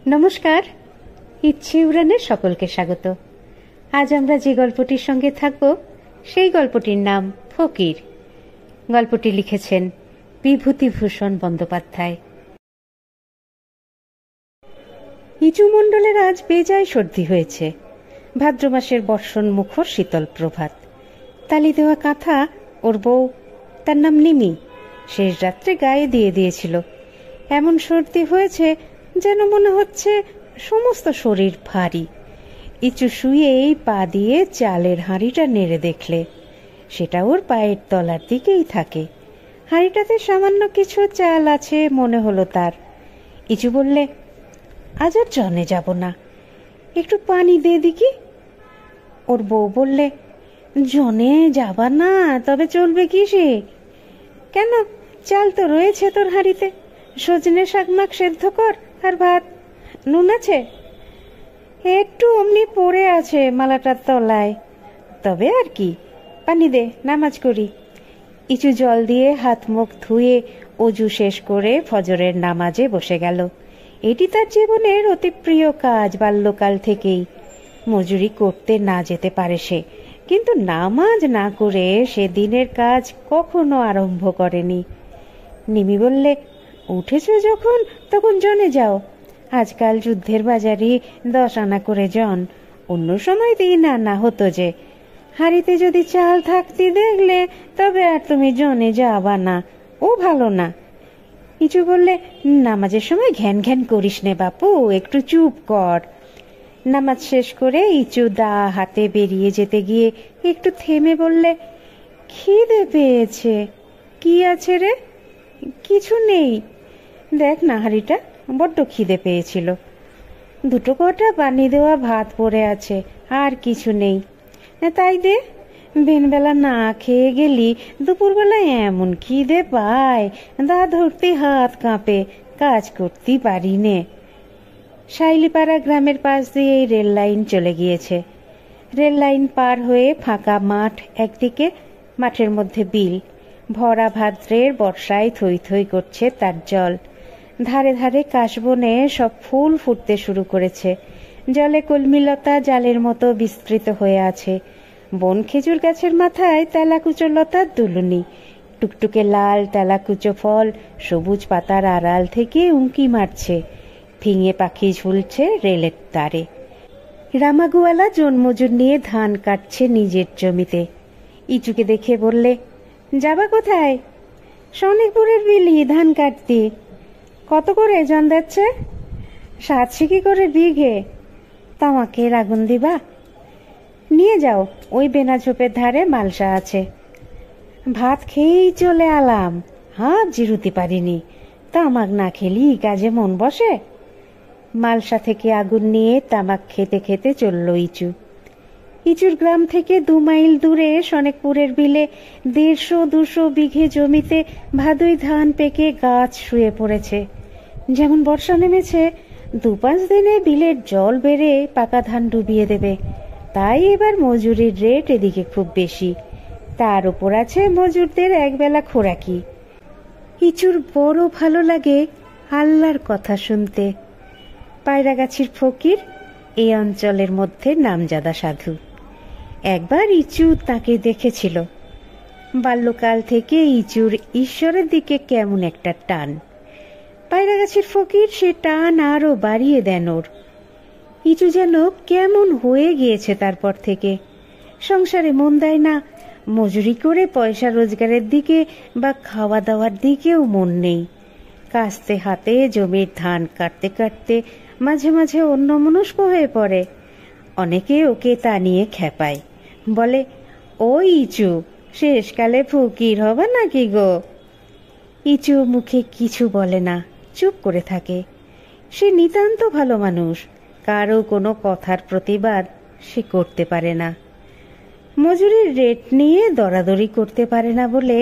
নমস্কার, ইচ্ছে উড়ানে সকলকে স্বাগত। আজ আমরা যে গল্পটির সঙ্গে থাকব সেই গল্পটির নাম ফকির। গল্পটি লিখেছেন বিভূতিভূষণ বন্দ্যোপাধ্যায়। ইচু মণ্ডলের আজ বেজায় সর্দি হয়েছে। ভাদ্র মাসের বর্ষণ মুখর শীতল প্রভাত। তালি দেওয়া কাঁথা ওর বউ, তার নাম নিমি, শেষ রাত্রে গায়ে দিয়ে দিয়েছিল। এমন সর্দি হয়েছে যেন মনে হচ্ছে সমস্ত শরীর ভারী। ইচু শুয়েই পা দিয়ে চালের হাঁড়িটা নেড়ে দেখলে সেটা ওর পায়ের তলার দিকেই থাকে। হাঁড়িটাতে সামান্য কিছু চাল আছে মনে হলো তার। ইচু বললে, আজ আর জনে যাব না, একটু পানি দে দেখি। ওর বউ বললে, জনে যাবা না তবে চলবে কি সে? কেন, চাল তো রয়েছে তোর হাঁড়িতে, সজনে শাক মাখ সেদ্ধ কর, আর ভাত। নুন আছে? একটু অমনি পড়ে আছে মালাটার তলায়, তবে আর কি। পানি দে, নামাজ করি। ইচু জল দিয়ে হাত মুখ ধুয়ে অজু শেষ করে ফজরের নামাজে বসে গেল। এটি তার জীবনের অতি প্রিয় কাজ বাল্যকাল থেকেই। মজুরি করতে না যেতে পারে সে, কিন্তু নামাজ না করে সে দিনের কাজ কখনো আরম্ভ করেনি। নিমি বললে, উঠেছ যখন তখন জনে যাও। আজকাল যুদ্ধের বাজারে 10 আনা করে জন, অন্য সময় 3 আনা হতো যে। হাড়িতে যদি চাল থাকতে দেখলে তবে আর তুমি জনে যাবা না, ও ভালো না। ইচু বললে, নামাজের সময় ঘ্যান ঘ্যান করিস নে বাপু, একটু চুপ কর। নামাজ শেষ করে ইচু দা হাতে বেরিয়ে যেতে গিয়ে একটু থেমে বললে, খিদে পেয়েছে। কি আছে রে? কিছু নেই, দেখ না হাঁড়িটা, বড্ড খিদে পেয়েছিল। 2 কটা পানি দেওয়া ভাত পড়ে আছে, আর কিছু নেই। তাই দে, দিনবেলা না খেয়ে গেলি দুপুরবেলায় এমন খিদে পায়, দা ধরতে হাত কাঁপে, কাজ করতে পারি নে। শাইলিপাড়া গ্রামের পাশ দিয়ে এই রেল লাইন চলে গিয়েছে। রেল লাইন পার হয়ে ফাঁকা মাঠ একদিকে, মাঠের মধ্যে বিল। ভরা ভাদ্রের বর্ষায় থই থই করছে তার জল। ধারে ধারে কাশবনে সব ফুল ফুটতে শুরু করেছে। জলে কলমিলতা জালের মতো বিস্তৃত হয়ে আছে। বন খেজুর গাছের মাথায় তেলাকুচো লতার দুলুনি। টুকটুকে লাল তেলাকুচো ফল সবুজ পাতার আড়াল থেকে উঁকি মারছে। ফিঙে পাখি ঝুলছে রেলের তারে। রামাগুয়ালা জন্মজুর নিয়ে ধান কাটছে নিজের জমিতে। ইচুকে দেখে বললে, যাবা কোথায়? সনিকপুরের বিলি ধান কাটতে। কত করে জন দিচ্ছে? 7 করে বিঘে। তামাকের আগুন দিবা? নিয়ে যাও, ওই বেনাঝোপের ধারে মালসা আছে। ভাত খেয়েই চলে আলাম, হাত জিরুতে পারিনি। তামাক না খেলি কাজে মন বসে? মালসা থেকে আগুন নিয়ে তামাক খেতে খেতে চলল ইচু। ইচুর গ্রাম থেকে 2 মাইল দূরে সনেকপুরের বিলে 150-200 বিঘে জমিতে ভাদুই ধান পেকে গাছ শুয়ে পড়েছে। যেমন বর্ষা নেমেছে, 2-5 দিনে বিলের জল বেড়ে পাকা ধান ডুবিয়ে দেবে। তাই এবার মজুরির রেট এদিকে খুব বেশি। তার উপর আছে মজুরদের একবেলা খোরাকি। ইচুর বড় ভালো লাগে আল্লাহর কথা শুনতে। পায়রাগাছির ফকির এই অঞ্চলের মধ্যে নামজাদা সাধু। একবার ইচু তাকে দেখেছিল। বাল্যকাল থেকে ইচুর ঈশ্বরের দিকে কেমন একটা টান। পায়রাগাছির ফকির সে টান আরো বাড়িয়ে দেন ওর। ইচু যেন কেমন হয়ে গিয়েছে তারপর থেকে। সংসারে মন দেয় না, মজুরি করে পয়সা রোজগারের দিকে বা খাওয়া দাওয়ার দিকেও মন নেই। কাস্তে হাতে জমির ধান কাটতে কাটতে মাঝে মাঝে অন্যমনস্ক হয়ে পড়ে। অনেকে ওকে তা নিয়ে খেপায়, বলে, ওই ইচু, শেষকালে ফকির হবে নাকি গো? ইচু মুখে কিছু বলে না, চুপ করে থাকে। সে নিতান্ত ভালো মানুষ, কারো কোনো কথার প্রতিবাদ সে করতে পারে না। মজুরির রেট নিয়ে দরাদরি করতে পারে না বলে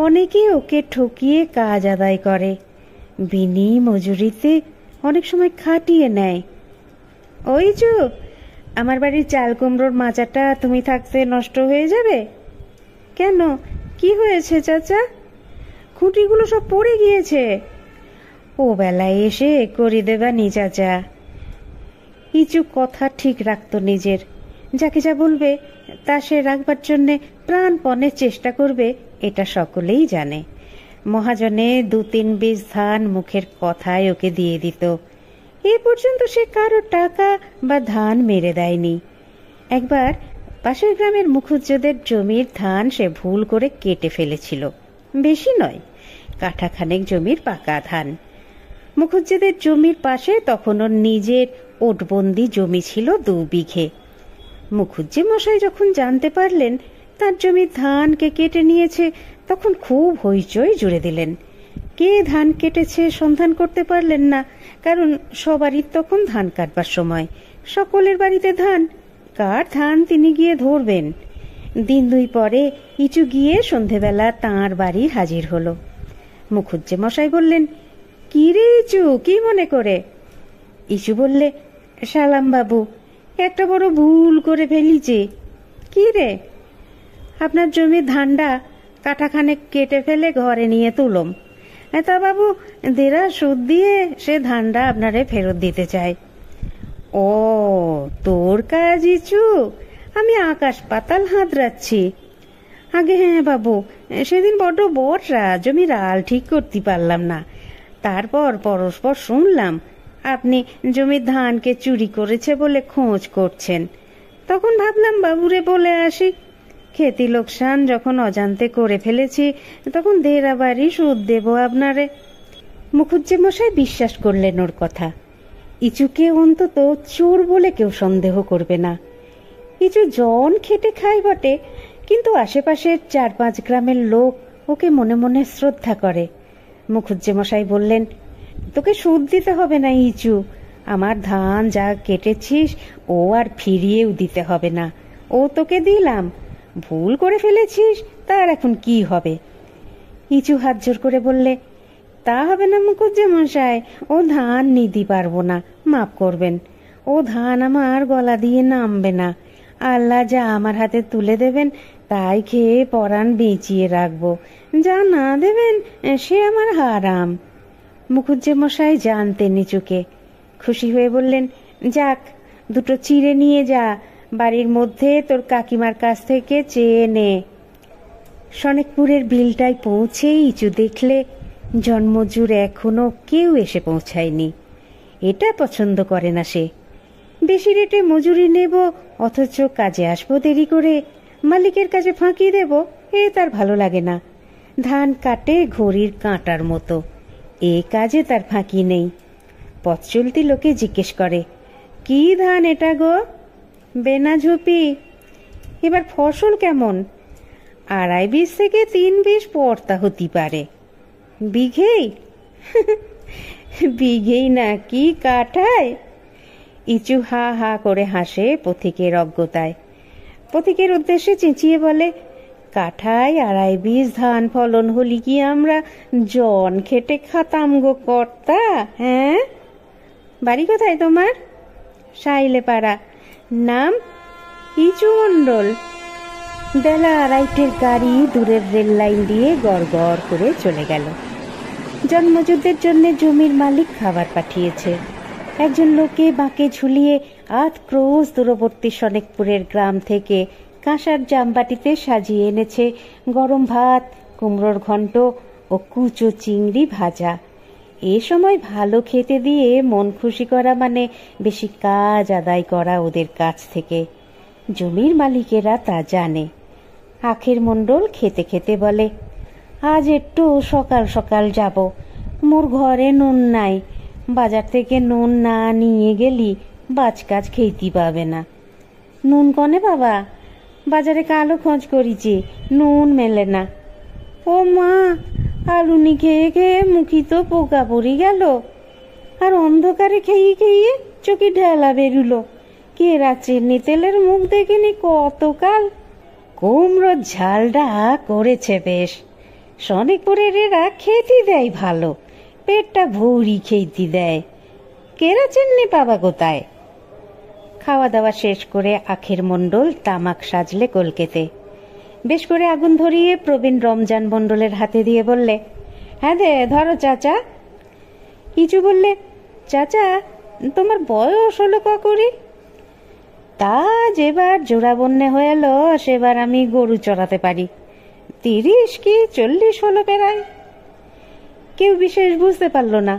অনেকে ওকে ঠকিয়ে কাজ আদায় করে। বিনি মজুরিতে অনেক সময় খাটিয়ে নেয়। ওই ইচু, আমার বাড়ির চাল কুমড়োর মাচাটা তুমি থাকতে নষ্ট হয়ে যাবে। কেন, কি হয়েছে চাচা? খুঁটিগুলো সব পড়ে গিয়েছে। ও বেলায় এসে করি দেবা নি চাচা, ইচু কথা ঠিক রাখত নিজের, যাকে যা বলবে তা সে রাখবার জন্যে প্রাণপণে চেষ্টা করবে, এটা সকলেই জানে। মহাজনে 2-3 বীজ ধান মুখের কথায় ওকে দিয়ে দিত। এ পর্যন্ত সে কারো টাকা বা ধান মেরে দেয়নি। একবার পাশের গ্রামের মুখুজ্জেদের জমির ধান সে ভুল করে কেটে ফেলেছিল। বেশি নয়, কাঠাখানেক জমির পাকা ধান। মুখুজ্জেদের জমির পাশে তখন ওর নিজের ওটবন্দি জমি ছিল 2 বিঘে। মুখুজ্জে মশাই যখন জানতে পারলেন তার জমির ধান কে কেটে নিয়েছে, তখন খুব হইচই জুড়ে দিলেন। কে ধান কেটেছে সন্ধান করতে পারলেন না, কারণ সবারই তখন ধান কাটবার সময়, সকলের বাড়িতে ধান। কার ধান তিনি গিয়ে ধরবেন? দিন 2 পরে ইচু গিয়ে সন্ধেবেলা তাঁর বাড়ি হাজির হলো। মুখুজ্জে মশাই বললেন, কি রে ইচু, কি মনে করে? ইচু বললে, সালাম বাবু, একটা বড় ভুল করে ফেলিছি। কি রে? আপনার জমির ধানটা কাঠাখানে কেটে ফেলে ঘরে নিয়ে তুলম। তা বাবু, দেরা সুদ দিয়ে সে ধানটা আপনারে ফেরত দিতে চায়। ও, তোর কাজ ইচু? আমি আকাশ পাতাল হাতড়াচ্ছি। আগে হ্যাঁ বাবু, সেদিন বড্ড বর্ষা, জমির আল ঠিক করতে পারলাম না। তারপর পরস্পর শুনলাম আপনি জমির ধানকে চুরি করেছে বলে খোঁজ করছেন। তখন ভাবলাম বাবুরে বলে আসি। খেতি লোকসান যখন অজান্তে করে ফেলেছি, তখন দেড়া বাড়ি সুদ দেব আপনারে। মুখুজ্জে মশাই বিশ্বাস করলেন ওর কথা। ইচুকে অন্তত চোর বলে কেউ সন্দেহ করবে না। ইচু জন খেটে খায় বটে, কিন্তু আশেপাশের 4-5 গ্রামের লোক ওকে মনে মনে শ্রদ্ধা করে। মুখুজ্জে মশাই বললেন, তোকে সুদ দিতে হবে না ইচু, আমার ধান যা কেটেছিস ও আর ফিরিয়েও দিতে হবে না, ও তোকে দিলাম। ভুল করে ফেলেছিস, তার এখন কি হবে? ইচু হাত জোর করে বললে, তা হবে না মুখুজ্জে মশাই, ও ধান নিতে পারবো না, মাফ করবেন। ও ধান আমার গলা দিয়ে নামবে না। আল্লাহ যা আমার হাতে তুলে দেবেন তাই খেয়ে পরাণ বেঁচিয়ে রাখবো, যা না দেবেন সে আমার হারাম। মুখুজ্জে মশাই জানতেন ইচুকে। খুশি হয়ে বললেন, যাক, 2টো চিড়ে নিয়ে যা, বাড়ির মধ্যে তোর কাকিমার কাছ থেকে চেয়ে নে। সনেকপুরের বিলটায় পৌঁছে ইচু দেখলে জন্মজুর এখনো কেউ এসে পৌঁছায়নি। এটা পছন্দ করে না সে। বেশি রেটে মজুরি নেব, অথচ কাজে আসবো দেরি করে, মালিকের কাছে ফাঁকি দেব, এ তার ভালো লাগে না। ধান কাটে ঘড়ির কাঁটার মতো, এ কাজে তার ফাঁকি নেই। পথ চলতি লোকে জিজ্ঞেস করে, কি ধান এটা গো? বেনা ঝুপি। এবার ফসল কেমন? 2.5 বীজ থেকে 3 বীজ পর্তা হতে পারে। বিঘেই? বিঘেই না কি কাঠায়? ইচু হা হা করে হাসে পথিকের অজ্ঞতায়। পথিকের উদ্দেশ্যে চেঁচিয়ে বলে, কাঠায় 2.5 বীজ ধান ফলন হলি কি আমরা জন খেটে খাতাম গো কর্তা? হ্যাঁ, বাড়ি কোথায় তোমার? সাইলে পাড়া। নাম? ইচু মণ্ডল। বেলা 2:30 গাড়ি দূরের রেল লাইন দিয়ে গড় গড় করে চলে গেল। জন্মযুদ্ধের জন্য জমির মালিক খাবার পাঠিয়েছে। একজন লোকে বাঁকে ঝুলিয়ে 8 ক্রোশ দূরবর্তী সনেকপুরের গ্রাম থেকে কাঁসার জামবাটিতে সাজিয়ে এনেছে গরম ভাত, কুমড়োর ঘন্ট ও কুচো চিংড়ি ভাজা। এ সময় ভালো খেতে দিয়ে মন খুশি করা মানে বেশি কাজ আদায় করা ওদের কাছ থেকে। জমির মালিকেরা তা জানে। আখের মণ্ডল খেতে খেতে বলে, আজ একটু সকাল সকাল যাব, মোর ঘরে নুন নাই। বাজার থেকে নুন না নিয়ে গেলি বাজকাজ খেতে পাবে না। নুন কনে বাবা? বাজারে কালো খোঁজ করিছি, নুন মেলে না। ও মা, আলুনি খেয়ে খেয়ে মুখি তো পোকা পড়ি গেল, আর অন্ধকারে খেয়ে খেয়ে চোখে ঢেলা বেরুলো। কেরা চিনি তেলের মুখ দেখিনি কতকাল। কুমড়োর ঝালটা করেছে বেশ। সনেকপুরের এরা খেতে দেয় ভালো, পেটটা ভৌরি খেতে দেয়। কেরা চিনি পাবা কোথায়? খাওয়া দাওয়া শেষ করে আখের মণ্ডল তামাক সাজলে কলকেতে। বেশ করে আগুন ধরিয়ে প্রবীণ রমজান মণ্ডলের হাতে দিয়ে বললে, হ্যাঁ দে ধরো চাচা। ইচু বললে, চাচা তোমার বয়স হলো করি? তা যেবার জোড়া বন্যে হয়ে এলো সেবার আমি গরু চড়াতে পারি। 30 কি 40 হলো প্রায়। কেউ বিশেষ বুঝতে পারল না।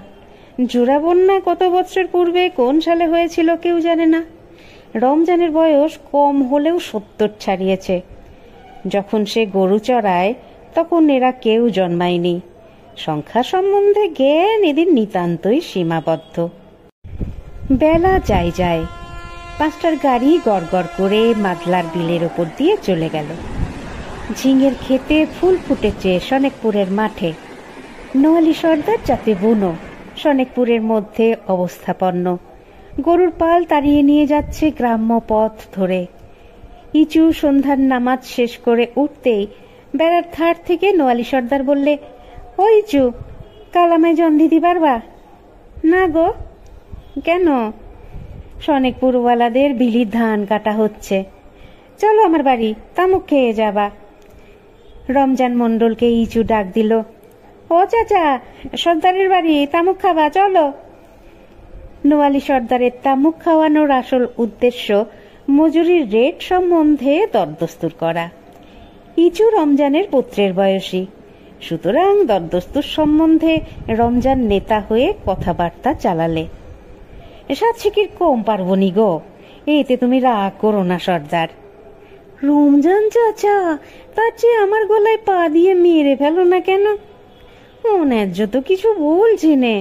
জোড়া বন্যা কত বছর পূর্বে কোন সালে হয়েছিল কেউ জানে না। রমজানের বয়স কম হলেও 70 ছাড়িয়েছে। যখন সে গরু চড়ায় তখন এরা কেউ জন্মায়নি। সংখ্যা সম্বন্ধে জ্ঞান এদের নিতান্তই সীমাবদ্ধ। বেলা যায় যায়, 5টার গাড়ি গড়গড় করে মাদলার বিলের ওপর দিয়ে চলে গেল। ঝিঙের খেতে ফুল ফুটেছে সনেকপুরের মাঠে। নোয়ালি সর্দার যাতে বুনো সনেকপুরের মধ্যে অবস্থাপন্ন। গরুর পাল তাড়িয়ে নিয়ে যাচ্ছে গ্রাম্য পথ ধরে। ইচু সন্ধ্যার নামাজ শেষ করে উঠতেই বেড়ার ধার থেকে নোয়ালি সর্দার বললে, ও ইচু, কাল আমায় জন দিতে পারবা? না গো। কেন? সনেকপুরওয়ালাদের বিলির ধান কাটা হচ্ছে। চলো আমার বাড়ি, তামুক খেয়ে যাবা। রমজান মণ্ডলকে ইচু ডাক দিল, ও চাচা, সর্দারের বাড়ি, তামুক খাবা, চলো। নোয়ালি সর্দারের তামুক খাওয়ানোর আসল উদ্দেশ্য মজুরির রেট সম্বন্ধে দরদস্তুর করা। ইচু রমজানের পুত্রের বয়সী, সুতরাং দরদস্তুর সম্বন্ধে রমজান নেতা হয়ে কথাবার্তা চালালে। 7 শিকির কম পারবনি গো, এতে তুমি রাগ করো না সর্দার। রমজান চাচা, তার চেয়ে আমার গলায় পা দিয়ে মেরে ফেলো না কেন? অন্যায্য তো কিছু বলছি নে।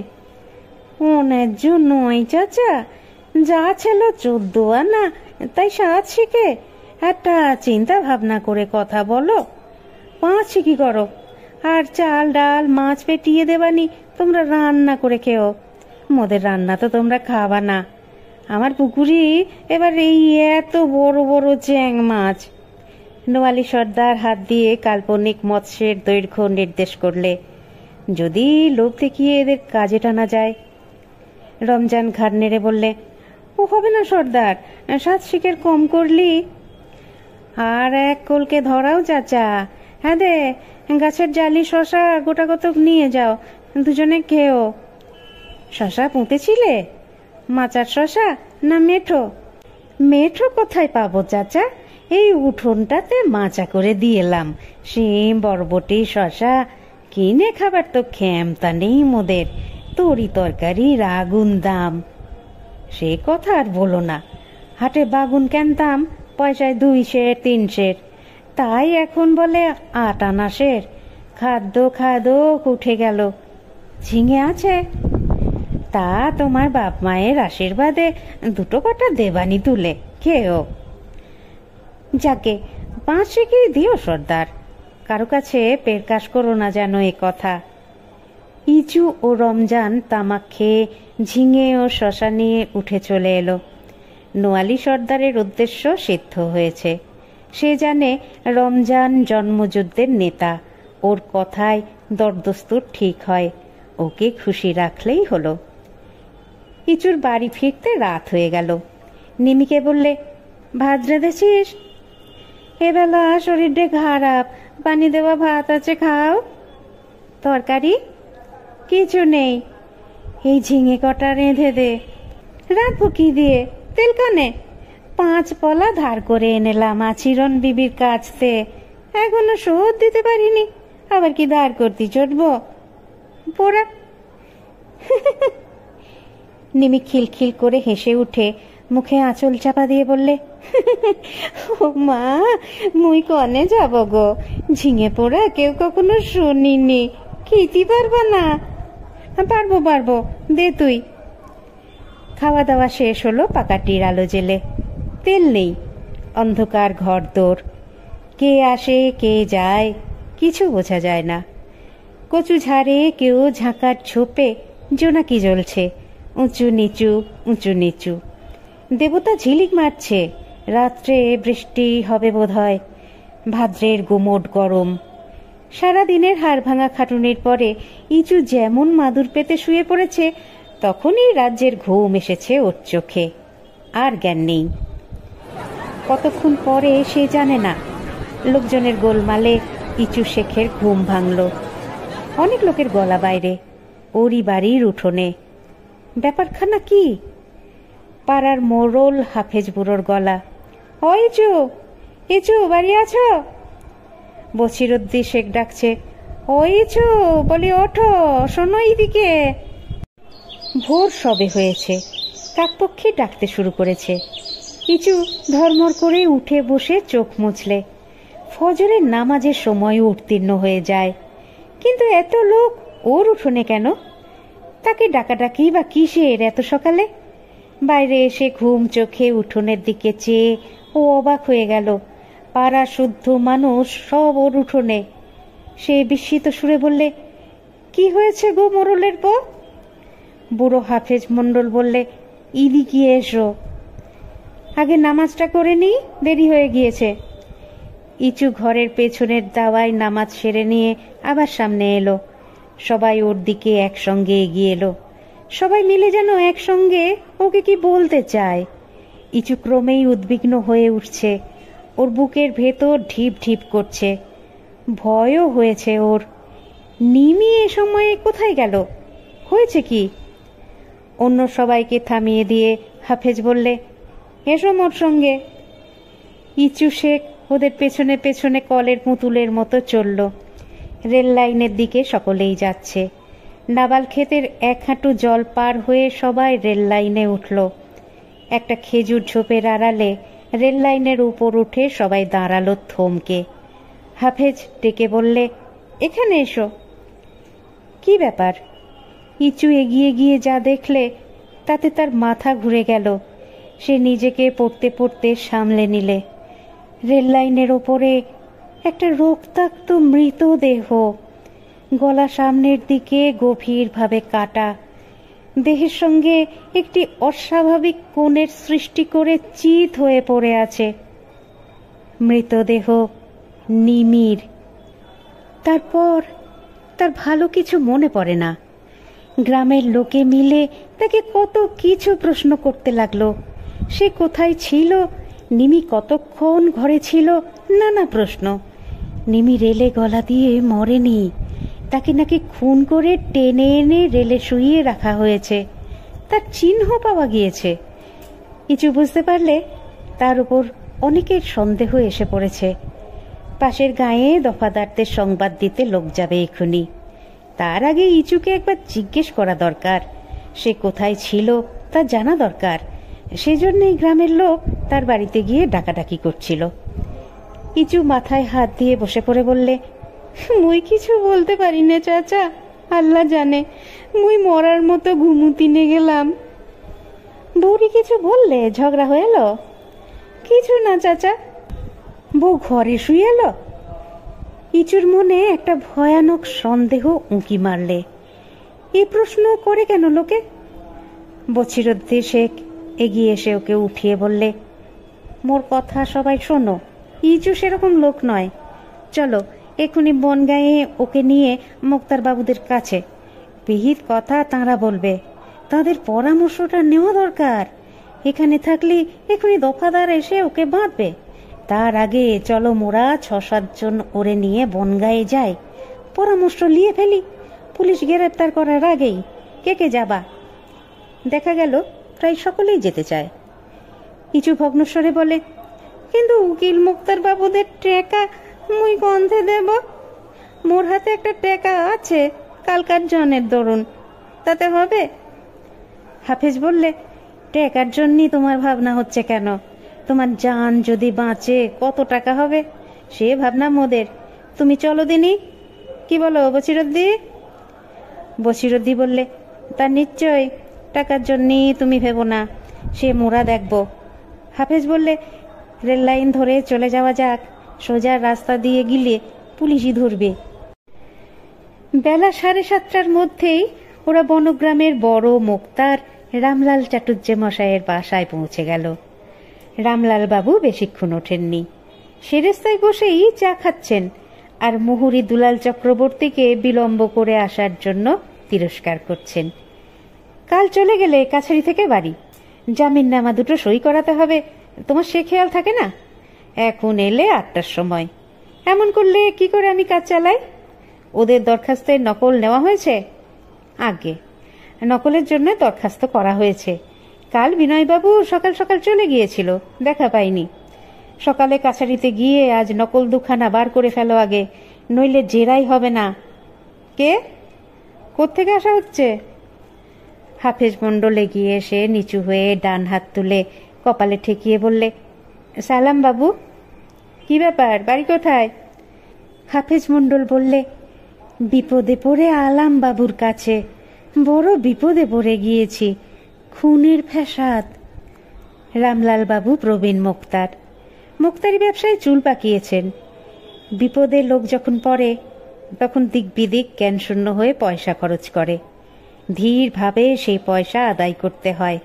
অন্যায্য নয় চাচা, যা ছিল 14 আনা, তাই 7 শিখে। একটা চিন্তা ভাবনা করে কথা বলো। 5 শিখি করো, আর চাল ডাল মাছ পেটিয়ে দেবানি, তোমরা রান্না করে খেও। মোদের রান্না তো তোমরা খাবা না। আমার পুকুরি এবার এই এত বড় বড় চ্যাং মাছ। নোয়ালি সর্দার হাত দিয়ে কাল্পনিক মৎস্যের দৈর্ঘ্য নির্দেশ করলে, যদি লোভ দেখিয়ে এদের কাজে টানা যায়। রমজান ঘাড় নেড়ে বললে, ও হবে না সর্দার, 7 শিকের কম করলি। আর 1 কলকে ধরাও চাচা। হ্যাঁ দে, গাছের জালি শশা গোটা কতক নিয়ে যাও, দুজনে খেও। শশা পুঁতেছিলে? মাচার শশা না মেঠো? মেঠো কোথায় পাবো চাচা? এই উঠোনটাতে মাচা করে দিয়েলাম। শিম বরবটি শশা কিনে খাবার তো ক্ষমতা নেই মোদের। তরি তরকারির আগুন দাম। সে কথা আর বলো না। হাটে বাগুন কেনতাম পয়সায় 2 সের 3 সের, তাই এখন বলে 8 আনা সের। খাদ্য উঠে গেল। ঝিঙে আছে? তা তোমার বাপ মায়ের আশীর্বাদে 2 কটা দেবানি তুলে খেও। যাকে 5 শিখি দিও সর্দার, কারো কাছে পেরকাশ করো না যেন এ কথা। ইচু ও রমজান তামাক খেয়ে ঝিঙে ও শশা নিয়ে উঠে চলে এলো। নোয়ালি সর্দারের উদ্দেশ্য সিদ্ধ হয়েছে। সে জানে রমজান জন্মযুদ্ধের নেতা, ওর কথায় দরদস্তুর ঠিক হয়। ওকে খুশি রাখলেই হলো। ইচুর বাড়ি ফিরতে রাত হয়ে গেল। নিমিকে বললে, ভাত রেঁধেছিস? এবেলা শরীরটা খারাপ, পানি দেওয়া ভাত আছে, খাও। তরকারি? কিছু নেই। এই ঝিঙে কটা রেঁধে দে। রাখবো কি দিয়ে? তেল কানে 5 পলা ধার করে এনেলাম আচিরন বিবির কাছতে, এখনো শোধ দিতে পারিনি, আবার কি ধার করতে চটবো? পোড়া। নিমি খিলখিল করে হেসে উঠে মুখে আঁচল চাপা দিয়ে বললে, ও মা, মুই কনে যাব গো? ঝিঙে পোড়া কেউ কখনো শুনিনি। খেতে পারবা না? পারবো, দে তুই। খাওয়া দাওয়া শেষ হলো পাকাটির আলো জেলে। তেল নেই, অন্ধকার ঘর দোর। কে আসে কে যায় কিছু বোঝা যায় না। কচু ঝাড়ে কেউ ঝাঁকার ছোপে জোনাকি জ্বলছে, উঁচু নিচু। দেবতা ঝিলিক মারছে। রাত্রে বৃষ্টি হবে বোধহয়। ভাদ্রের গুমোট গরম। সারাদিনের হাড় ভাঙা খাটুনির পরে ইচু যেমন মাদুর পেতে শুয়ে পড়েছে, তখনই রাজ্যের ঘুম এসেছে ওর চোখে। আর জ্ঞান নেই। কতক্ষণ পরে সে জানে না। লোকজনের গোলমালে ইচু শেখের ঘুম ভাঙল। অনেক লোকের গলা বাইরে, ওরই বাড়ির উঠোনে। ব্যাপারখানা কি? পাড়ার মোড়ল হাফেজ বুড়োর গলা। ও ইচু, ইচু বাড়ি আছো? বছিরুদ্দি শেখ ডাকছে। ও ইচু, বলি ওঠো, শোনো এইদিকে। ভোর সবে হয়েছে, কাকপক্ষী ডাকতে শুরু করেছে। ইচু ধর্মর করে উঠে বসে চোখ মুছলে। ফজরের নামাজের সময় উত্তীর্ণ হয়ে যায়, কিন্তু এত লোক ওর উঠোনে কেন? তাকে ডাকাডাকি বা কিসের এত সকালে? বাইরে এসে ঘুম চোখে উঠোনের দিকে চেয়ে ও অবাক হয়ে গেল। পাড়া শুদ্ধ মানুষ সব ওর উঠোনে। সে বিস্মিত সুরে বললে, কি হয়েছে গো মোড়লের বউ? বুড়ো হাফেজ মণ্ডল বললে, ইদি কি এসো, আগে নামাজটা করে নি, দেরি হয়ে গিয়েছে। ইচু ঘরের পেছনের দাওয়ায় নামাজ সেরে নিয়ে আবার সামনে এলো। সবাই ওর দিকে একসঙ্গে এগিয়ে এলো। সবাই মিলে যেন একসঙ্গে ওকে কি বলতে চায়। ইচু ক্রমেই উদ্বিগ্ন হয়ে উঠছে। ওর বুকের ভেতর ঢিপ ঢিপ করছে। ভয়ও হয়েছে ওর। নিমি এ সময়ে কোথায় গেল? হয়েছে কি? অন্য সবাইকে থামিয়ে দিয়ে হাফেজ বললে, এসো মোর সঙ্গে। ইচু শেখ ওদের পেছনে পেছনে কলের পুতুলের মতো চলল। রেল লাইনের দিকে সকলেই যাচ্ছে। নাবাল ক্ষেতের এক হাঁটু জল পার হয়ে সবাই রেল লাইনে উঠল। একটা খেজুর ঝোপের আড়ালে রেল লাইনের উপর উঠে সবাই দাঁড়ালো থমকে। হাফেজ ডেকে বললে, এখানে এসো। কি ব্যাপার? ইচু এগিয়ে গিয়ে যা দেখলে তাতে তার মাথা ঘুরে গেল। সে নিজেকে পড়তে পড়তে সামলে নিলে। রেল লাইনের ওপরে একটা রক্তাক্ত মৃতদেহ, গলা সামনের দিকে গভীরভাবে কাটা, দেহের সঙ্গে একটি অস্বাভাবিক কোণের সৃষ্টি করে চিত হয়ে পড়ে আছে। মৃতদেহ নিমির। তারপর তার ভালো কিছু মনে পড়ে না। গ্রামের লোকে মিলে তাকে কত কিছু প্রশ্ন করতে লাগলো। সে কোথায় ছিল, নিমি কতক্ষণ ঘরে ছিল, নানা প্রশ্ন। নিমি রেলে গলা দিয়ে মরেনি, তাকে নাকি খুন করে টেনে এনে রেলে শুইয়ে রাখা হয়েছে। তার চিহ্ন পাওয়া গিয়েছে। ইচু বুঝতে পারলে তার উপর অনেকের সন্দেহ এসে পড়েছে। পাশের গাঁয়ে দফাদারদের সংবাদ দিতে লোক যাবে এক্ষুনি। তার আগে ইচুকে একবার জিজ্ঞেস করা দরকার। সে কোথায় ছিল তা জানা দরকার। সেজন্যই গ্রামের লোক তার বাড়িতে গিয়ে ডাকাডাকি করছিল। ইচু মাথায় হাত দিয়ে বসে পড়ে বললে, মুই কিছু বলতে পারি না চাচা, আল্লাহ জানে, মুই মরার মতো ঘুমুতিনে গেলাম। বউরি কিছু বললে? ঝগড়া হয়ে এলো? কিছু না চাচা। বউ ঘরে শুয়ে এলো? ইচুর মনে একটা ভয়ানক সন্দেহ উঁকি মারলে। এই প্রশ্ন করে কেন লোকে? বছিরুদ্দি শেখ এগিয়ে এসে ওকে উঠিয়ে বললে, মোর কথা সবাই শোনো, ইচু সেরকম লোক নয়। চলো এক্ষুনি বনগাঁয়ে ওকে নিয়ে মোক্তার বাবুদের কাছে। বিহিত কথা তাঁরা বলবে, তাদের পরামর্শটা নেওয়া দরকার। এখানে থাকলে এক্ষুনি দফাদার এসে ওকে বাঁধবে। তার আগে চলো মোরা ৬-৭ জন ওরে নিয়ে বনগাঁয়ে যাই, পরামর্শ নিয়ে ফেলি। পুলিশ গ্রেপ্তার করার আগেই। কে কে যাবা? দেখা গেল প্রায় সকলেই যেতে চায়। কিছু ভগ্নস্বরে বলে, কিন্তু উকিল মুক্তার বাবুদের টেকা মুই গন্ধে দেব? মোর হাতে একটা টেকা আছে কালকার জনের দরুন, তাতে হবে? হাফেজ বললে, টেকার জন্যই তোমার ভাবনা হচ্ছে কেন? তোমার জান যদি বাঁচে কত টাকা হবে সে ভাবনা মোদের। তুমি চলো দিনি। কি বলো বছিরুদ্দি? বছিরুদ্দি বললে, তা নিশ্চয়, টাকার জন্যই তুমি ভেবো না, সে মোরা দেখব। হাফেজ বললে, রেল লাইন ধরে চলে যাওয়া যাক, সোজা রাস্তা দিয়ে গেলে পুলিশই ধরবে। বেলা 7:30টার মধ্যেই ওরা বনগ্রামের বড় মোক্তার রামলাল চাটুর্যে মশাইয়ের বাসায় পৌঁছে গেল। রামলাল বাবু বেশিক্ষণ ওঠেননি। সেরেস্তায় বসেই চা খাচ্ছেন আর মুহুরী দুলাল চক্রবর্তীকে বিলম্ব করে আসার জন্য তিরস্কার করছেন। কাল চলে গেলে কাছারি থেকে বাড়ি, জামিননামা দুটো সই করাতে হবে। তোমার সে খেয়াল থাকে না? এখন এলে 8টার সময়। এমন করলে কি করে আমি কাজ চালাই? ওদের দরখাস্তের নকল নেওয়া হয়েছে? আগে নকলের জন্য দরখাস্ত করা হয়েছে, কাল বিনয়বাবু সকাল সকাল চলে গিয়েছিল, দেখা পাইনি। সকালে কাছারিতে গিয়ে আজ নকল দুখানা বার করে ফেলো আগে, নইলে জেরাই হবে না। কে? কোত্থেকে আসা হচ্ছে? হাফেজ মণ্ডল এগিয়ে এসে নিচু হয়ে ডান হাত তুলে কপালে ঠেকিয়ে বললে, সালাম বাবু। কি ব্যাপার, বাড়ি কোথায়? হাফেজ মণ্ডল বললে, বিপদে পড়ে আলাম বাবুর কাছে, বড় বিপদে পড়ে গিয়েছি, খুনের ফ্যাসাদ। রামলাল বাবু প্রবীণ মুক্তার, মুক্তারি ব্যবসায় চুল পাকিয়েছেন। বিপদে লোক যখন পড়ে তখন দিক বিদিক জ্ঞানশূন্য হয়ে পয়সা খরচ করে, ধীরভাবে সেই পয়সা আদায় করতে হয়।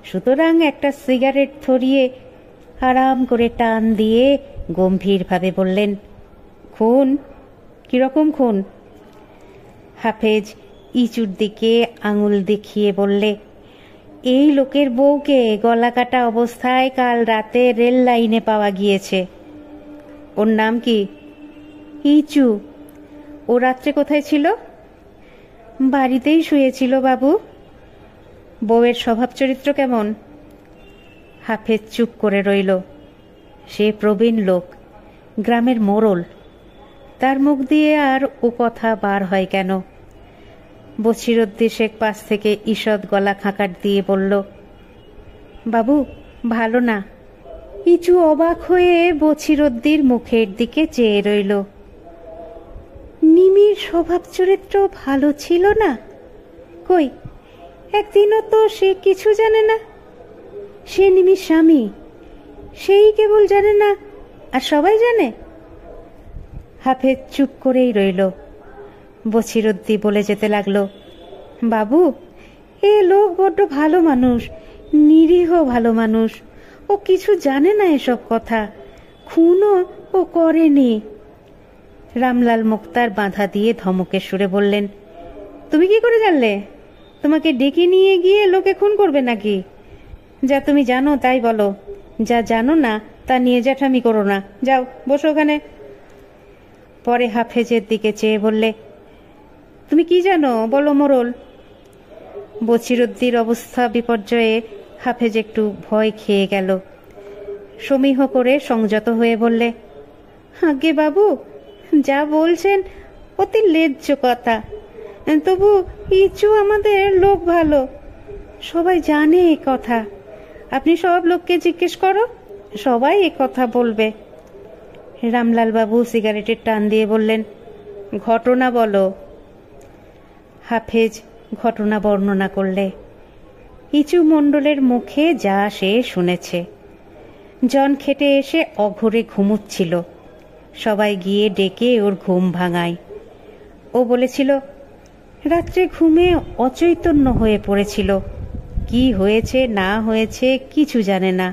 সুতরাং একটা সিগারেট ধরিয়ে আরাম করে টান দিয়ে গম্ভীরভাবে বললেন, খুন? কিরকম খুন? হাফেজ ইচুর দিকে আঙুল দেখিয়ে বললে, এই লোকের বউকে গলা কাটা অবস্থায় কাল রাতে রেল লাইনে পাওয়া গিয়েছে। ওর নাম কি? ইচু। ও রাত্রে কোথায় ছিল? বাড়িতেই শুয়েছিল বাবু। বউয়ের স্বভাব চরিত্র কেমন? হাফেজ চুপ করে রইল। সে প্রবীণ লোক, গ্রামের মোড়ল, তার মুখ দিয়ে আর ও কথা বার হয় কেন? বছিরউদ্দিন শেখ পাশ থেকে ঈষৎ গলা খাকার দিয়ে বলল, বাবু ভালো না। ইচু অবাক হয়ে বছিরউদ্দির মুখের দিকে চেয়ে রইল। নিমির স্বভাব চরিত্র ভালো ছিল না? কই, একদিনও তো সে কিছু জানে না। সে নিমির স্বামী, সেই কেবল জানে না, আর সবাই জানে। হাফেজ চুপ করেই রইল। বছিরউদ্দিন বলে যেতে লাগলো, বাবু এ লোক বড্ড ভালো মানুষ, নিরীহ ভালো মানুষ। ও কিছু জানে না এসব কথা, খুনও ও করেনি। রামলাল মুক্তার বাধা দিয়ে ধমকের সুরে বললেন, তুমি কি করে জানলে? তোমাকে ডেকে নিয়ে গিয়ে লোকে খুন করবে নাকি? যা তুমি জানো তাই বলো, যা জানো না তা নিয়ে জ্যাঠামি করো না। যাও বসো ওখানে। পরে হাফেজের দিকে চেয়ে বললে, তুমি কি জানো বলো মোড়ল। বছিরউদ্দির অবস্থা বিপর্যয়ে হাফেজ একটু ভয় খেয়ে গেল। সমীহ করে সংযত হয়ে বললে, আগে বাবু যা বলছেন অতি লেজ্জ কথা, তবু ইচু আমাদের লোক ভালো, সবাই জানে এ কথা। আপনি সব লোককে জিজ্ঞেস করো, সবাই এ কথা বলবে। রামলাল বাবু সিগারেটের টান দিয়ে বললেন, ঘটনা বলো। হাফেজ ঘটনা বর্ণনা করলে। ইচু মণ্ডলের মুখে যা সে শুনেছে। জন খেটে এসে অঘোরে ঘুমুচ্ছিল, সবাই গিয়ে ডেকে ওর ঘুম ভাঙায়। ও বলেছিল, রাত্রে ঘুমে অচৈতন্য হয়ে পড়েছিল, কি হয়েছে না হয়েছে কিছু জানে না।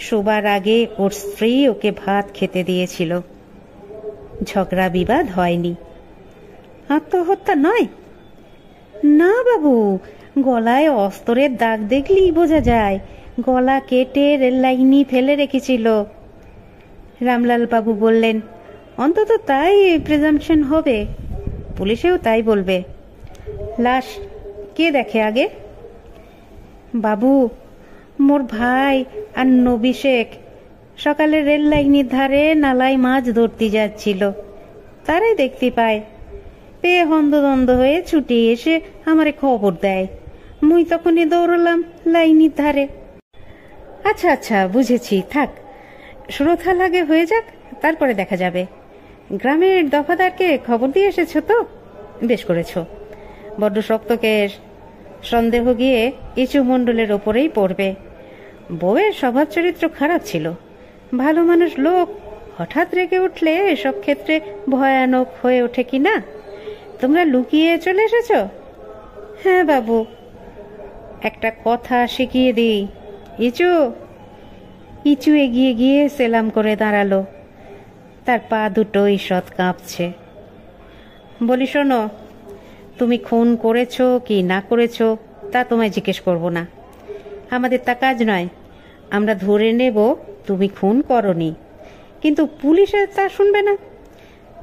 শোবার আগে ওর স্ত্রী ওকে ভাত খেতে দিয়েছিল। ঝগড়া বিবাদ হয়নি। আত্মহত্যা নয়? না বাবু, গলায় অস্ত্রের দাগ দেখলেই বোঝা যায়, গলা কেটে রেল লাইনে ফেলে রেখেছিল। রামলাল বাবু বললেন, অন্তত তাই প্রিজাম্পশন হবে, পুলিশেও তাই বলবে। লাশ কে দেখে আগে? বাবু মোর ভাই আর নবী শেখ সকালে রেল লাইনের ধারে নালায় মাছ ধরতে যাচ্ছিল, তারাই দেখতে পায়। পেয়ে হন্দদন্দ হয়ে ছুটে এসে আমারে খবর দেয়। মুই তখনই দৌড়লাম লাইনের ধারে। আচ্ছা আচ্ছা বুঝেছি, থাক, সুরথা লাগে হয়ে যাক, তারপরে দেখা যাবে। গ্রামের দফাদারকে খবর দিয়ে এসেছো তো? বেশ করেছো। বড্ড শক্ত কেস, সন্দেহ গিয়ে ইচু মণ্ডলের ওপরেই পড়বে। বউয়ের স্বভাব চরিত্র খারাপ ছিল, ভালো মানুষ লোক, হঠাৎ রেগে উঠলে এসব ক্ষেত্রে ভয়ানক হয়ে ওঠে কি না? তোমরা লুকিয়ে চলে এসেছো? হ্যাঁ বাবু। একটা কথা শিখিয়ে দিই, ইচু। ইচু এগিয়ে গিয়ে সেলাম করে দাঁড়ালো, তার পা দুটো ঈষৎ কাঁপছে। বলি শোনো, তুমি খুন করেছো কি না করেছো তা তোমায় জিজ্ঞেস করব না, আমাদের তা কাজ নয়। আমরা ধরে নেব তুমি খুন করনি, কিন্তু পুলিশের তা শুনবে না।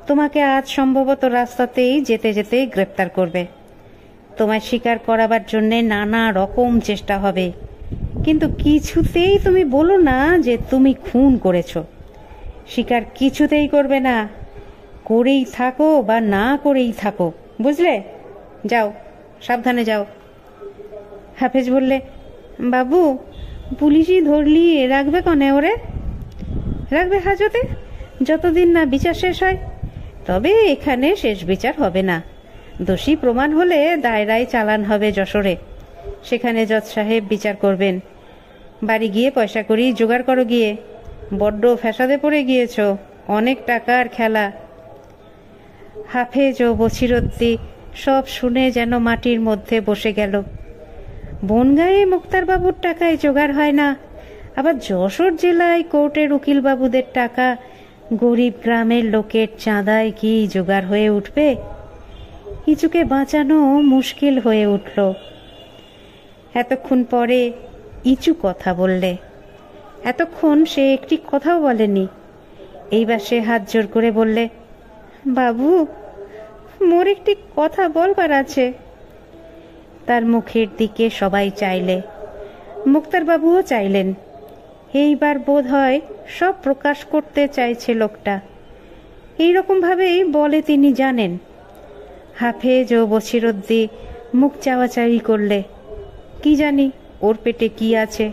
তোমাকে আজ সম্ভবত রাস্তাতেই যেতে যেতে গ্রেপ্তার করবে। তোমায় স্বীকার করাবার জন্যে নানা রকম চেষ্টা হবে, কিন্তু কিছুতেই তুমি বলো না যে তুমি খুন করেছ। স্বীকার কিছুতেই করবে না, করেই থাকো বা না করেই থাকো, বুঝলে? যাও, সাবধানে যাও। হাফেজ বললে, বাবু, পুলিশই ধরলি রাখবে কনে ওরে? রাখবে হাজতে, যতদিন না বিচার শেষ হয়। তবে এখানে শেষ বিচার হবে না। দোষী প্রমাণ হলে দায়রায় চালান হবে যশোরে, সেখানে জজ সাহেব বিচার করবেন। বাড়ি গিয়ে পয়সা করি জোগাড় করো গিয়ে, বড্ড ফ্যাসাদে পড়ে গিয়েছ, অনেক টাকার খেলা। হাফেজ ও বছিরদ্দি সব শুনে যেন মাটির মধ্যে বসে গেল। বনগাঁয়ে মুক্তারবাবুর টাকায় জোগাড় হয় না, আবার যশোর জেলায় কোর্টের উকিলবাবুদের টাকা গরিব গ্রামের লোকের চাঁদায় কি জোগাড় হয়ে উঠবে? ইচুকে বাঁচানো মুশকিল হয়ে উঠল। এতক্ষণ পরে ইচু কথা বললে। এতক্ষণ সে একটি কথাও বলেনি। এইবার সে হাত জোর করে বললে, বাবু, মোর একটি কথা বলবার আছে। তার মুখের দিকে সবাই চাইলে, মুক্তারবাবুও চাইলেন। এইবার বোধ হয় সব প্রকাশ করতে চাইছে লোকটা। এইরকম ভাবেই বলে তিনি জানেন। হাফেজ ও বছিরদ্দি মুখ চাওয়াচাই করলে। কি জানি ওর পেটে কি আছে,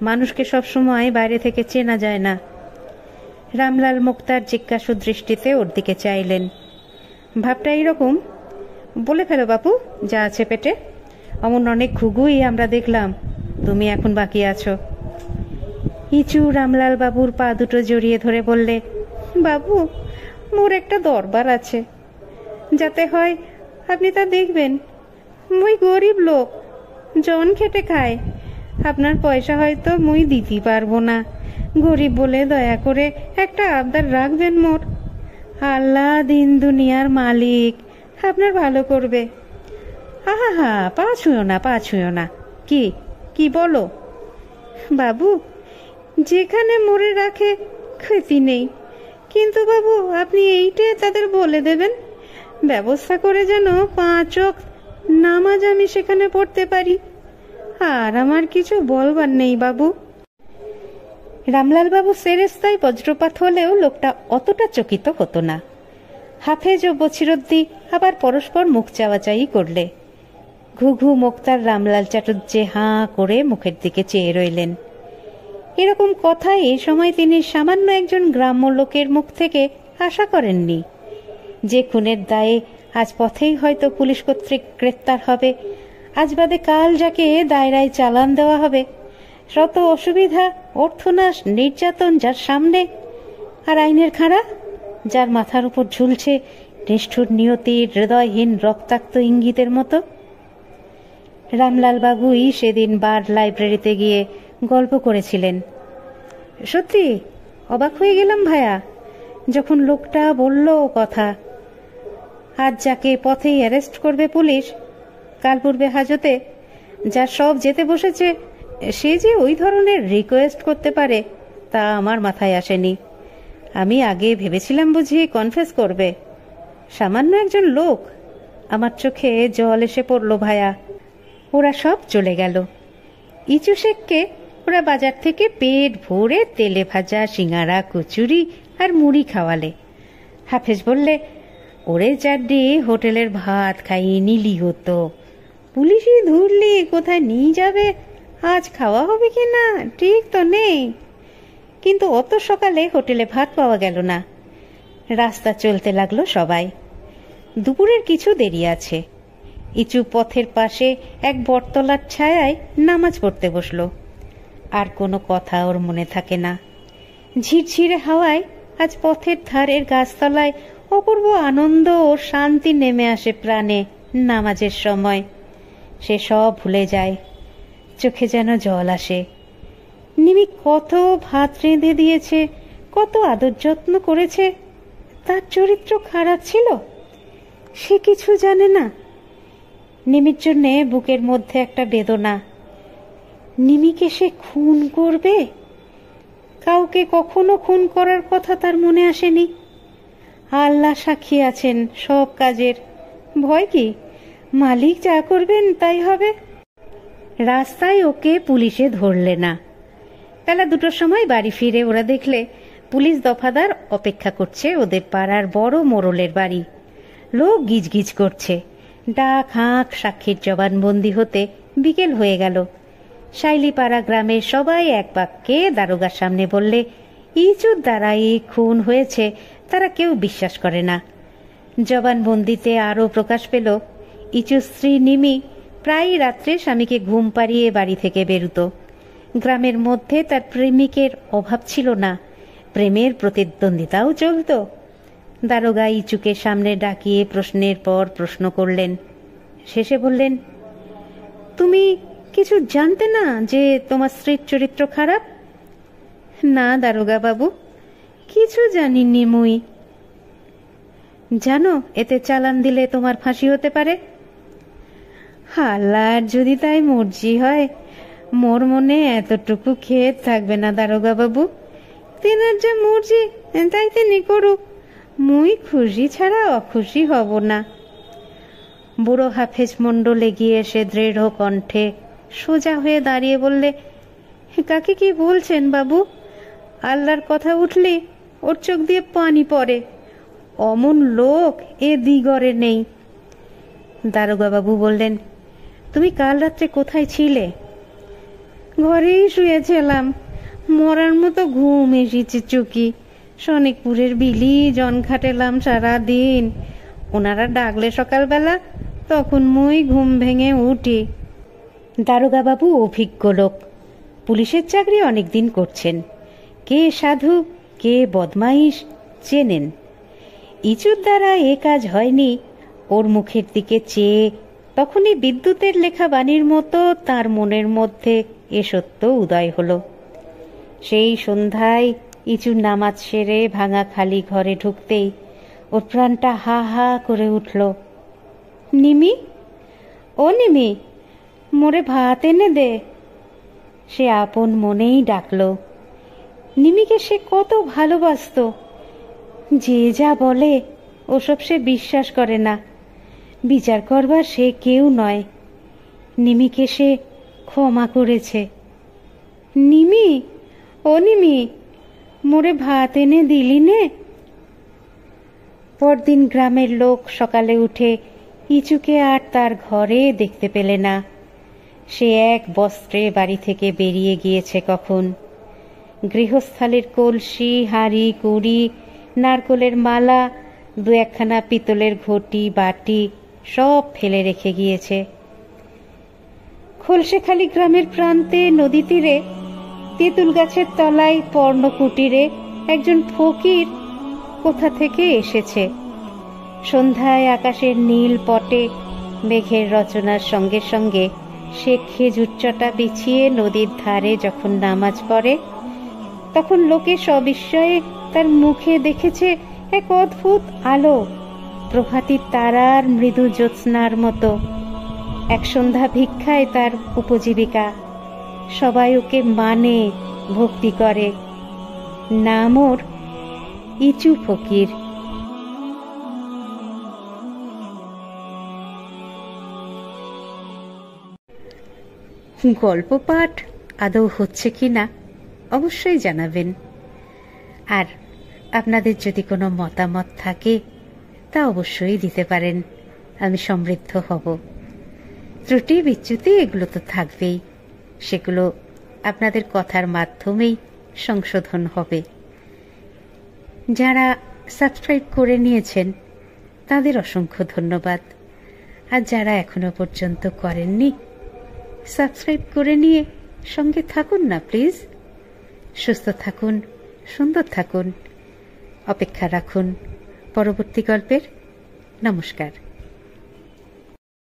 মানুষকে সব সময় বাইরে থেকে চেনা যায় না। রামলাল মুক্তার জিজ্ঞাসু দৃষ্টিতে ওর দিকে চাইলেন। ভাবটা এইরকম, বলে ফেলো বাপু যা আছে পেটে। অমন অনেক ঘুঘুই আমরা দেখলাম, তুমি এখন বাকি আছো। ইচু রামলাল বাবুর পা দুটো জড়িয়ে ধরে বললে, বাবু, মোর একটা দরবার আছে, যাতে হয় আপনি তা দেখবেন। মুই গরিব লোক, জন খেটে খায়। আপনার পয়সা হয়তো মুই দিতে পারবো না, গরিব বলে দয়া করে একটা আবদার রাখবেন মোর। আল্লাহ দিন দুনিয়ার মালিক, আপনার ভালো করবে। আহা হা, পা ছুঁয়ো না, পা ছুঁয়ো না। কি কি বলো? বাবু, যেখানে মোরে রাখে ক্ষতি নেই, কিন্তু বাবু আপনি এইটে তাদের বলে দেবেন, ব্যবস্থা করে যেন 5 ওয়াক্ত নামাজ আমি সেখানে পড়তে পারি। আর আমার কিছু বলবার নেই বাবু। রামলাল বাবু সেরেস্তায় বজ্রপাত হলেও লোকটা অতটা চকিত হতো না। হাফেজ ও বছিরদ্দি আবার পরস্পর মুখ চাওয়াচাই করলে। ঘুঘু মুক্তার রামলাল চাটুর্যে হাঁ করে মুখের দিকে চেয়ে রইলেন। এরকম কথা এই সময় তিনি সামান্য একজন গ্রাম্য লোকের মুখ থেকে আশা করেননি। যে খুনের দায়ে আজ পথেই হয়তো পুলিশ কর্তৃক গ্রেপ্তার হবে, আজ বাদে কাল যাকে দায়রায় চালান দেওয়া হবে, শত অসুবিধা, অর্থনাশ, নির্যাতন যার সামনে, আর আইনের খাঁড়া যার মাথার উপর ঝুলছে নিষ্ঠুর নিয়তির হৃদয়হীন রক্তাক্ত ইঙ্গিতের মতো। রামলাল বাবুই সেদিন বার লাইব্রেরিতে গিয়ে গল্প করেছিলেন। সত্যি অবাক হয়ে গেলাম ভায়া, যখন লোকটা বলল কথা। আজ যাকে পথেই অ্যারেস্ট করবে পুলিশ, কাল পূর্বে হাজতে, যার সব যেতে বসেছে, সে যে ওই ধরনের রিকোয়েস্ট করতে পারে তা আমার মাথায় আসেনি। আমি আগে ভেবেছিলাম বুঝি কনফেস করবে। সামান্য একজন লোক। আমার চোখে জল এসে পড়ল ভায়া। ওরা সব চলে গেল। ইচু শেখকে ওরা বাজার থেকে পেট ভরে তেলে ভাজা সিঙ্গারা, কচুরি আর মুড়ি খাওয়ালে। হাফেজ বললে, ওরে চাড্ডি হোটেলের ভাত খাইয়ে নিলি হতো, পুলিশই ধরলি কোথায় নিয়ে যাবে, আজ খাওয়া হবে কি না ঠিক তো নেই। কিন্তু অত সকালে হোটেলে ভাত পাওয়া গেল না। রাস্তা চলতে লাগলো সবাই। দুপুরের কিছু দেরি আছে। ইচু পথের পাশে এক বটতলার ছায়ায় নামাজ পড়তে বসল। আর কোনো কথা ওর মনে থাকে না। ঝিরঝিরে হাওয়ায় আজ পথের ধারের গাছতলায় অপূর্ব আনন্দ ও শান্তি নেমে আসে প্রাণে নামাজের সময়। সে সব ভুলে যায়, চোখে যেন জল আসে। নিমি কত ভাত রেঁধে দিয়েছে, কত আদর যত্ন করেছে, তার চরিত্র খারাপ ছিল সে কিছু জানে না। নিমির জন্যে বুকের মধ্যে একটা বেদনা। নিমিকে সে খুন করবে? কাউকে কখনো খুন করার কথা তার মনে আসেনি। আল্লাহ সাক্ষী আছেন সব কাজের। ভয় কি? মালিক যা করবেন তাই হবে। রাস্তায় ওকে পুলিশে ধরলে না। বেলা 2টোর সময় বাড়ি ফিরে ওরা দেখলে পুলিশ দফাদার অপেক্ষা করছে ওদের পাড়ার বড় মোড়লের বাড়ি। লোক গিজগিজ করছে। ডাক হাঁক সাক্ষীর জবানবন্দি হতে বিকেল হয়ে গেল। শাইলিপাড়া গ্রামের সবাই এক বাক্যে দারোগার সামনে বললে ইচুর দ্বারা এই খুন হয়েছে তারা কেউ বিশ্বাস করে না। জবানবন্দিতে আরও প্রকাশ পেল ইচুর স্ত্রী নিমি প্রায়ই রাত্রে স্বামীকে ঘুম পাড়িয়ে বাড়ি থেকে বেরুত। গ্রামের মধ্যে তার প্রেমিকের অভাব ছিল না, প্রেমের প্রতিদ্বন্দ্বিতাও চলত। দারোগা ইচুকে সামনে ডাকিয়ে প্রশ্নের পর প্রশ্ন করলেন। শেষে বললেন, তুমি কিছু জানতে না যে তোমার স্ত্রীর চরিত্র খারাপ? না দারোগা বাবু, কিছু জানিনি মুই। জানো এতে চালান দিলে তোমার ফাঁসি হতে পারে? আল্লাহর যদি তাই মর্জি হয়, মোর মনে এতটুকু খেদ থাকবে না দারোগা বাবু। তিনার যা মর্জি তাই তিনি করুক, মুই খুশি ছাড়া অখুশি হব না। বুড়ো হাফেজ মণ্ডল এগিয়ে এসে দৃঢ় কণ্ঠে সোজা হয়ে দাঁড়িয়ে বললে, কাকে কি বলছেন বাবু? আল্লাহর কথা উঠলে ওর চোখ দিয়ে পানি পড়ে। অমন লোক এ দিগরে নেই। দারোগা বাবু বললেন, তুমি কাল রাত্রে কোথায় ছিলে? ঘরেই শুয়েছিলাম, মরার মতো ঘুম এসেছে চুকি। শনিকপুরের বিলি জন খাটেলাম সারা দিন। ওনারা ডাকলে সকালবেলা, তখন মুই ঘুম ভেঙে উঠি। দারোগা বাবু অভিজ্ঞ লোক, পুলিশের চাকরি অনেকদিন করছেন। কে সাধু কে বদমাইশ চেনেন। ইচুর দ্বারা এ কাজ হয়নি। ওর মুখের দিকে চেয়ে তখনই বিদ্যুতের লেখা বাণীর মতো তার মনের মধ্যে এ সত্য উদয় হলো। সেই সন্ধ্যায় ইচুর নামাজ সেরে ভাঙা খালি ঘরে ঢুকতেই ওর প্রাণটা হা হা করে উঠল। নিমি, ও নিমি, মোরে ভাত এনে দে। সে আপন মনেই ডাকল। নিমিকে সে কত ভালোবাসত। যে যা বলে ওসব সে বিশ্বাস করে না। বিচার করবার সে কেউ নয়। নিমিকে সে ক্ষমা করেছে। নিমি, ও নিমি, মোরে ভাত এনে দিলি নে? পরদিন গ্রামের লোক সকালে উঠে ইচুকে আর তার ঘরে দেখতে পেলে না। সে এক বস্ত্রে বাড়ি থেকে বেরিয়ে গিয়েছে কখন। গৃহস্থালির কলসি, হাঁড়ি, কুড়ি, নারকোলের মালা, 2-1খানা পিতলের ঘটি বাটি সব ফেলে রেখে গিয়েছে। খোলসেখালি গ্রামের প্রান্তে নদী তীরে তেঁতুল গাছের তলায় পর্ণকুটিরে একজন ফকির কোথা থেকে এসেছে। সন্ধ্যায় আকাশের নীল পটে মেঘের রচনার সঙ্গে সঙ্গে সে খেজুর চটা বিছিয়ে নদীর ধারে যখন নামাজ পড়ে, তখন লোকে সবিস্ময়ে তার মুখে দেখেছে এক অদ্ভুত আলো, প্রভাতী তারার মৃদু জ্যোৎস্নার মতো। এক সন্ধ্যা ভিক্ষায় তার উপজীবিকা। সবাই ওকে মানে, ভক্তি করে। নাম ওর ইচু ফকির। গল্প পাঠ আদৌ হচ্ছে কিনা অবশ্যই জানাবেন। আর আপনাদের যদি কোনো মতামত থাকে তা অবশ্যই দিতে পারেন, আমি সমৃদ্ধ হব। ত্রুটি বিচ্যুতি এগুলো তো থাকবেই, সেগুলো আপনাদের কথার মাধ্যমেই সংশোধন হবে। যারা সাবস্ক্রাইব করে নিয়েছেন তাদের অসংখ্য ধন্যবাদ। আর যারা এখনো পর্যন্ত করেননি, সাবস্ক্রাইব করে নিয়ে সঙ্গে থাকুন না প্লিজ। সুস্থ থাকুন, সুন্দর থাকুন। অপেক্ষা রাখুন পরবর্তী গল্পের। নমস্কার।